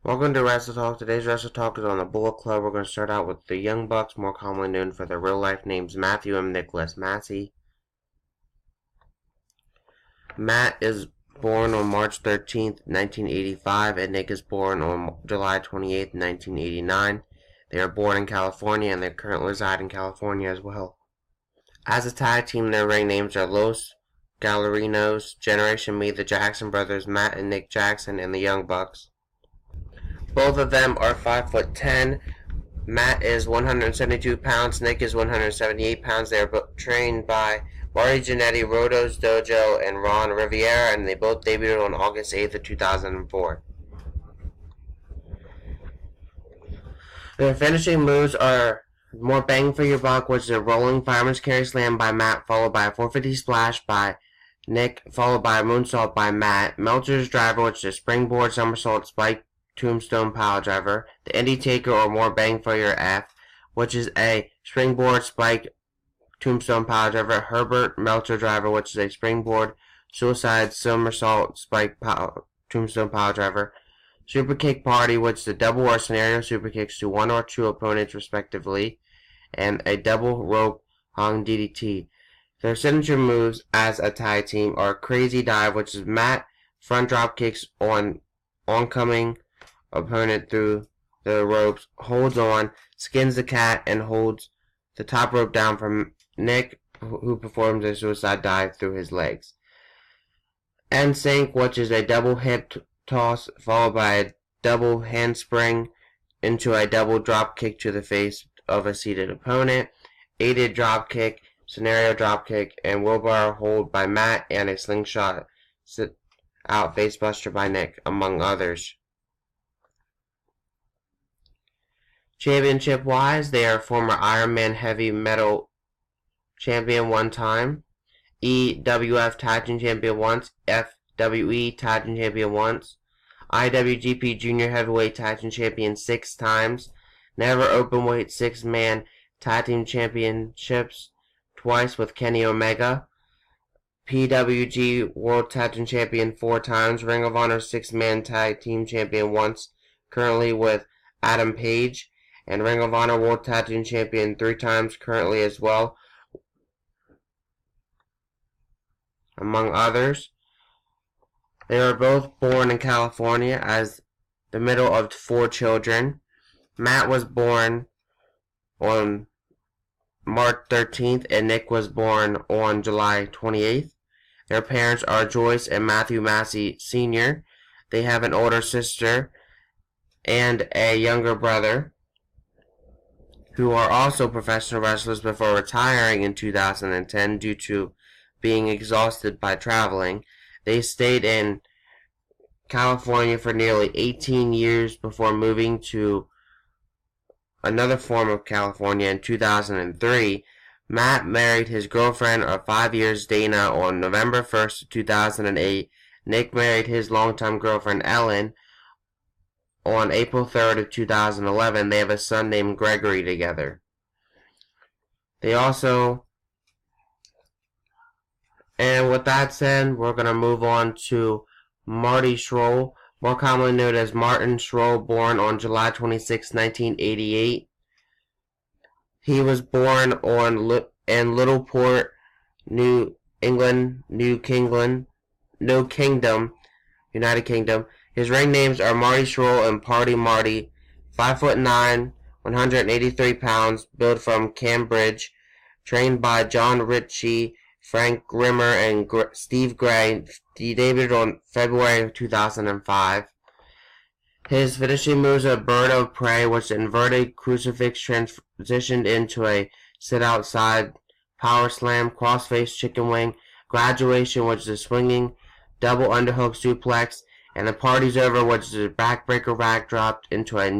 Welcome to Wrestle Talk. Today's Wrestle Talk is on the Bullet Club. We're going to start out with the Young Bucks, more commonly known for their real-life names Matthew and Nicholas Massey. Matt is born on March 13th, 1985, and Nick is born on July 28th, 1989. They are born in California, and they currently reside in California as well. As a tag team, their ring names are Los Gallerinos, Generation Me, the Jackson Brothers, Matt and Nick Jackson, and the Young Bucks. Both of them are 5'10". Matt is 172 pounds. Nick is 178 pounds. They are both trained by Marty Jannetty, Rhodes Dojo, and Ron Riviera, and they both debuted on August 8th of 2004. Their finishing moves are more bang for your buck, which is a rolling fireman's carry slam by Matt, followed by a 450 splash by Nick, followed by a moonsault by Matt. Meltzer's driver, which is a springboard somersault spike tombstone pile driver. The Indie Taker, or more bang for your F, which is a springboard spike tombstone pile driver. Herbert Meltzer driver, which is a springboard suicide somersault spike tombstone pile driver. Super Kick Party, which is a double or scenario super kicks to one or two opponents respectively, and a double rope hung DDT. Their signature moves as a tag team are Crazy Dive, which is Matt front drop kicks on oncoming opponent through the ropes, holds on, skins the cat, and holds the top rope down from Nick, who performs a suicide dive through his legs. N-Sync, which is a double hip toss followed by a double handspring into a double drop kick to the face of a seated opponent. Aided drop kick, scenario drop kick, and wheelbarrow hold by Matt, and a slingshot sit out facebuster by Nick, among others. Championship-wise, they are former Iron Man Heavy Metal Champion one time, EWF Tag Team Champion once, FWE Tag Team Champion once, IWGP Junior Heavyweight Tag Team Champion 6 times, Never Openweight 6-Man Tag Team Championships twice with Kenny Omega, PWG World Tag Team Champion 4 times, Ring of Honor 6-Man Tag Team Champion once, currently with Adam Page, and Ring of Honor World Tag Team Champion 3 times currently as well, among others. They were both born in California as the middle of 4 children. Matt was born on March 13th and Nick was born on July 28th. Their parents are Joyce and Matthew Massey Sr. They have an older sister and a younger brother, who are also professional wrestlers before retiring in 2010 due to being exhausted by traveling. They stayed in California for nearly 18 years before moving to another form of California in 2003. Matt married his girlfriend of 5 years, Dana, on November 1st, 2008. Nick married his longtime girlfriend, Ellen, on April 3rd of 2011. They have a son named Gregory together. And with that said, we're going to move on to Marty Schrull, more commonly known as Martin Schrull, born on July 26, 1988. He was born in Littleport, New Kingdom, United Kingdom. His ring names are Marty Schrull and Party Marty, 5'9", 183 pounds, built from Cambridge, trained by John Ritchie, Frank Grimmer, and Steve Gray. He debuted on February 2005. His finishing moves are Bird of Prey, which inverted crucifix transitioned into a sit-outside power slam, crossface chicken wing, graduation, which is a swinging double underhook suplex, and the Party's Over, which is a backbreaker rag dropped into a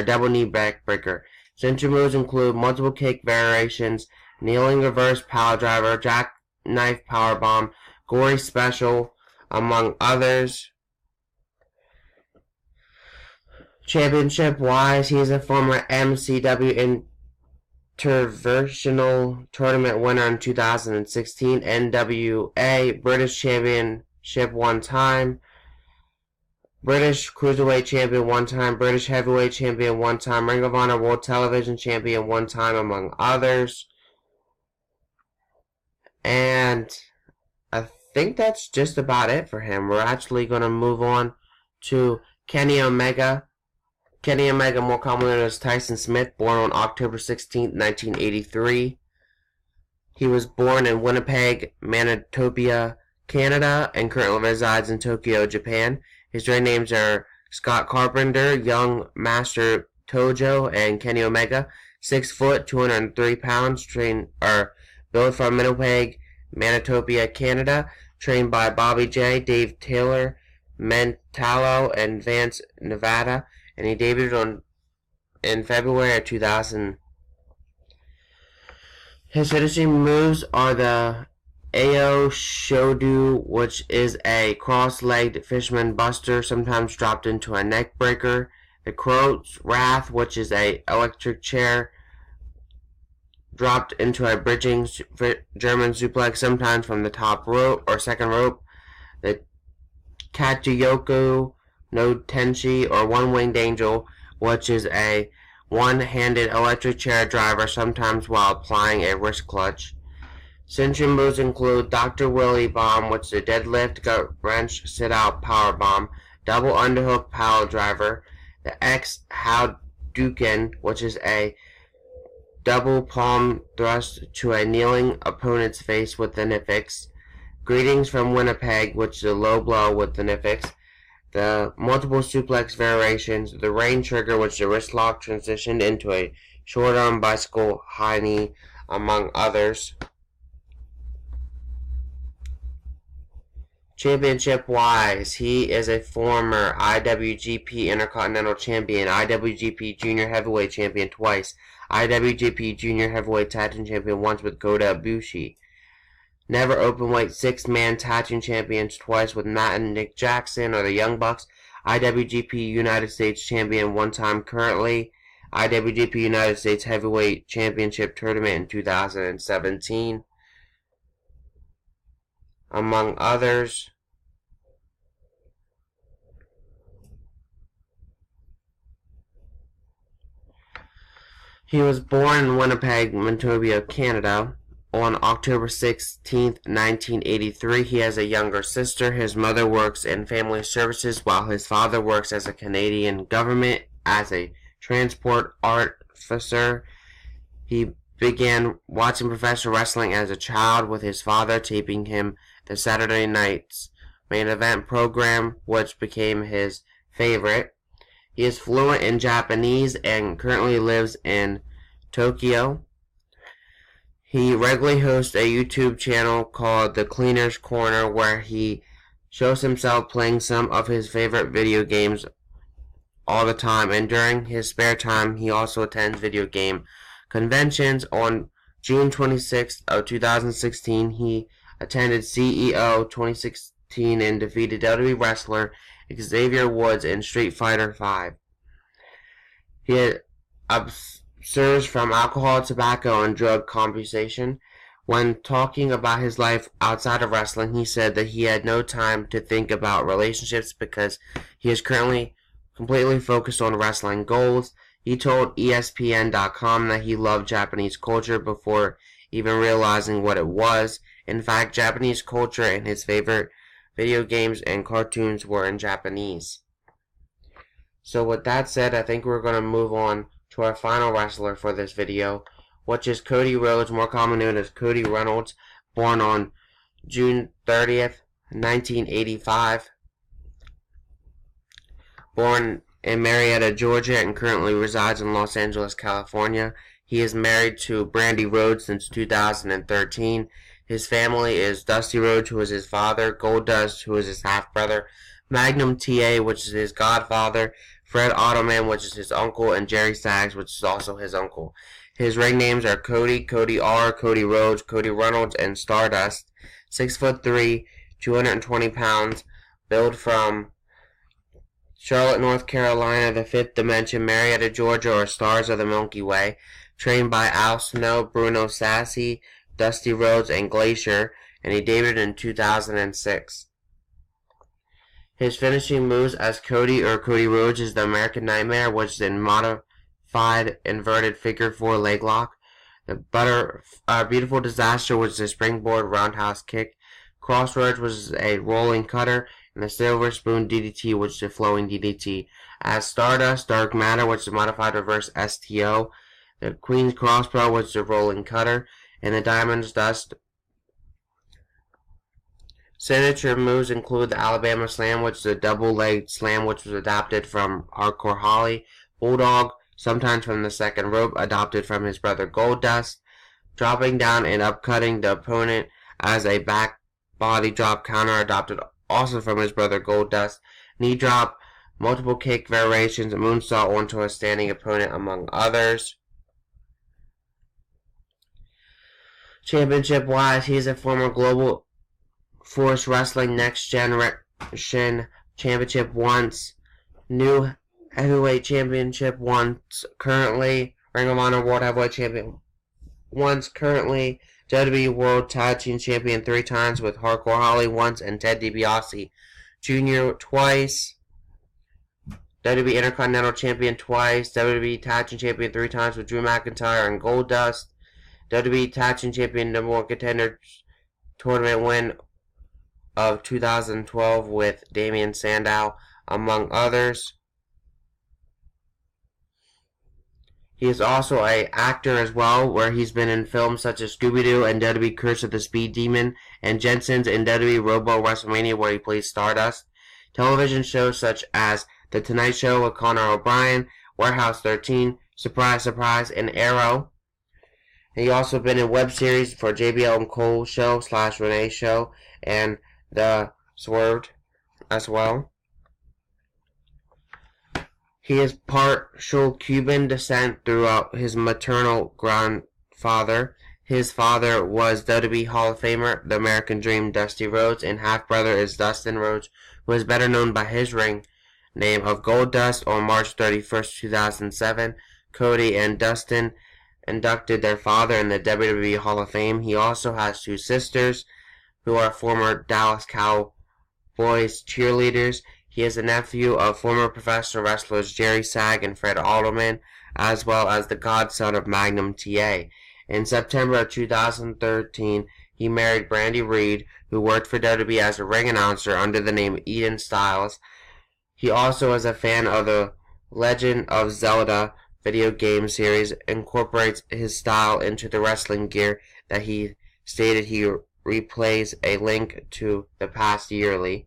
double knee backbreaker. Signature moves include multiple kick variations, kneeling reverse power driver, jackknife powerbomb, gory special, among others. Championship-wise, he is a former MCW Interventional Tournament winner in 2016, NWA British Championship one time, British Cruiserweight Champion one time, British Heavyweight Champion one time, Ring of Honor World Television Champion one time, among others. And I think that's just about it for him. We're actually going to move on to Kenny Omega. Kenny Omega, more commonly known as Tyson Smith, born on October 16, 1983. He was born in Winnipeg, Manitoba, Canada, and currently resides in Tokyo, Japan. His ring names are Scott Carpenter, Young Master Tojo, and Kenny Omega. 6 foot, 203 pounds, built from Winnipeg, Manitoba, Canada. Trained by Bobby J, Dave Taylor, Mentalo, and Vance Nevada. And he debuted in February of 2000. His finishing moves are the Ao Shodu, which is a cross-legged fisherman buster, sometimes dropped into a neck breaker. The Crow's Wrath, which is a electric chair, dropped into a bridging German suplex, sometimes from the top rope or second rope. The Kachiyoko no Tenshi, or One-Winged Angel, which is a one-handed electric chair driver, sometimes while applying a wrist clutch. Signature moves include Dr. Willie Bomb, which is a deadlift, gut wrench, sit-out power bomb, double underhook power driver, the X-Hadouken, which is a double palm thrust to a kneeling opponent's face with the Nifix, Greetings from Winnipeg, which is a low blow with the Nifix, the multiple suplex variations, the Rain Trigger, which is a wrist lock transitioned into a short arm bicycle high knee, among others. Championship-wise, he is a former IWGP Intercontinental Champion, IWGP Junior Heavyweight Champion twice, IWGP Junior Heavyweight Tag Team Champion once with Kota Ibushi. Never Openweight 6-man Tag Team Champions twice with Matt and Nick Jackson or the Young Bucks. IWGP United States Champion one time currently. IWGP United States Heavyweight Championship Tournament in 2017. Among others. He was born in Winnipeg, Manitoba, Canada, on October 16, 1983. He has a younger sister. His mother works in family services while his father works as a Canadian government as a transport officer. He began watching professional wrestling as a child, with his father taping him the Saturday night's main event program, which became his favorite. He is fluent in Japanese and currently lives in Tokyo. He regularly hosts a YouTube channel called The Cleaner's Corner, where he shows himself playing some of his favorite video games all the time, and during his spare time he also attends video game conventions. On June 26th of 2016, he attended CEO 2016 and defeated WWE wrestler Xavier Woods in Street Fighter V. He had abstains from alcohol, tobacco, and drug compensation. When talking about his life outside of wrestling, he said that he had no time to think about relationships because he is currently completely focused on wrestling goals. He told ESPN.com that he loved Japanese culture before even realizing what it was. In fact, Japanese culture and his favorite video games and cartoons were in Japanese. So with that said, I think we're going to move on to our final wrestler for this video, which is Cody Rhodes, more commonly known as Cody Reynolds, born on June 30th, 1985. Born in Marietta, Georgia, and currently resides in Los Angeles, California. He is married to Brandy Rhodes since 2013. His family is Dusty Rhodes, who is his father, Goldust, who is his half-brother, Magnum TA, which is his godfather, Fred Ottoman, which is his uncle, and Jerry Saggs, which is also his uncle. His ring names are Cody, Cody R, Cody Rhodes, Cody Reynolds, and Stardust. 6'3", 220 pounds, built from Charlotte, North Carolina, the Fifth Dimension, Marietta, Georgia, or Stars of the Milky Way. Trained by Al Snow, Bruno Sassy, Dusty Rhodes, and Glacier, and he debuted in 2006. His finishing moves as Cody or Cody Rhodes is the American Nightmare, which is a modified inverted figure 4 leg lock. The Beautiful Disaster, which is a springboard roundhouse kick. Crossroads, which is a rolling cutter. And the Silver Spoon DDT, which is a flowing DDT. As Stardust, Dark Matter, which is a modified reverse STO. The Queen's Crossbow, which is a rolling cutter. And the Diamond's Dust. Signature moves include the Alabama Slam, which is a double-legged slam, which was adapted from Hardcore Holly. Bulldog, sometimes from the second rope, adopted from his brother Goldust. Dropping down and upcutting the opponent as a back body drop counter, adopted also from his brother Goldust. Knee drop, multiple kick variations, moonsault onto a standing opponent, among others. Championship-wise, he is a former Global Force Wrestling Next Generation Championship once, New Heavyweight Championship once, currently Ring of Honor World Heavyweight Champion once, currently WWE World Tag Team Champion 3 times with Hardcore Holly once and Ted DiBiase Jr. twice, WWE Intercontinental Champion twice, WWE Tag Team Champion 3 times with Drew McIntyre and Goldust, WWE Tag Team Champion #1 Contender Tournament win of 2012 with Damian Sandow, among others. He is also an actor as well, where he's been in films such as Scooby-Doo and WWE Curse of the Speed Demon, and Jensen's in WWE Robo WrestleMania, where he plays Stardust. Television shows such as The Tonight Show with Conor O'Brien, Warehouse 13, Surprise Surprise, and Arrow. He also been in web series for JBL and Cole Show / Renee Show and The Swerved as well. He is partial Cuban descent throughout his maternal grandfather. His father was WWE Hall of Famer, the American Dream, Dusty Rhodes, and half-brother is Dustin Rhodes, who is better known by his ring name of Goldust. On March 31st, 2007, Cody and Dustin inducted their father in the WWE Hall of Fame. He also has 2 sisters who are former Dallas Cowboys cheerleaders. He is a nephew of former professional wrestlers Jerry Sag and Fred Alderman, as well as the godson of Magnum TA. In September of 2013, he married Brandy Reed, who worked for WWE as a ring announcer under the name Eden Styles. He also is a fan of the Legend of Zelda video game series, incorporates his style into the wrestling gear that he stated he replays A Link to the Past yearly.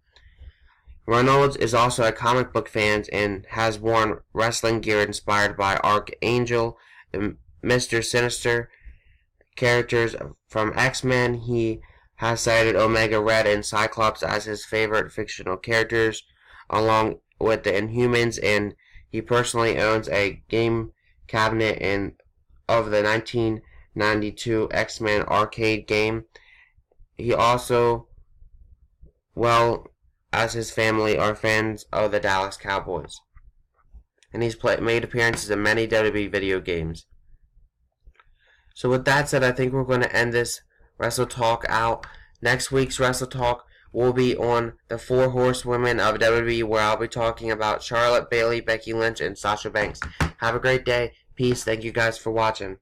Reynolds is also a comic book fan and has worn wrestling gear inspired by Archangel, the Mr. Sinister characters from X-Men. He has cited Omega Red and Cyclops as his favorite fictional characters, along with the Inhumans, and he personally owns a game cabinet of the 1992 X-Men arcade game. He also, as his family, are fans of the Dallas Cowboys. And he's made appearances in many WWE video games. So with that said, I think we're going to end this Wrestle Talk out. Next week's Wrestle Talk will be on the 4 horsewomen of WWE, where I'll be talking about Charlotte, Bayley, Becky Lynch, and Sasha Banks. Have a great day. Peace. Thank you guys for watching.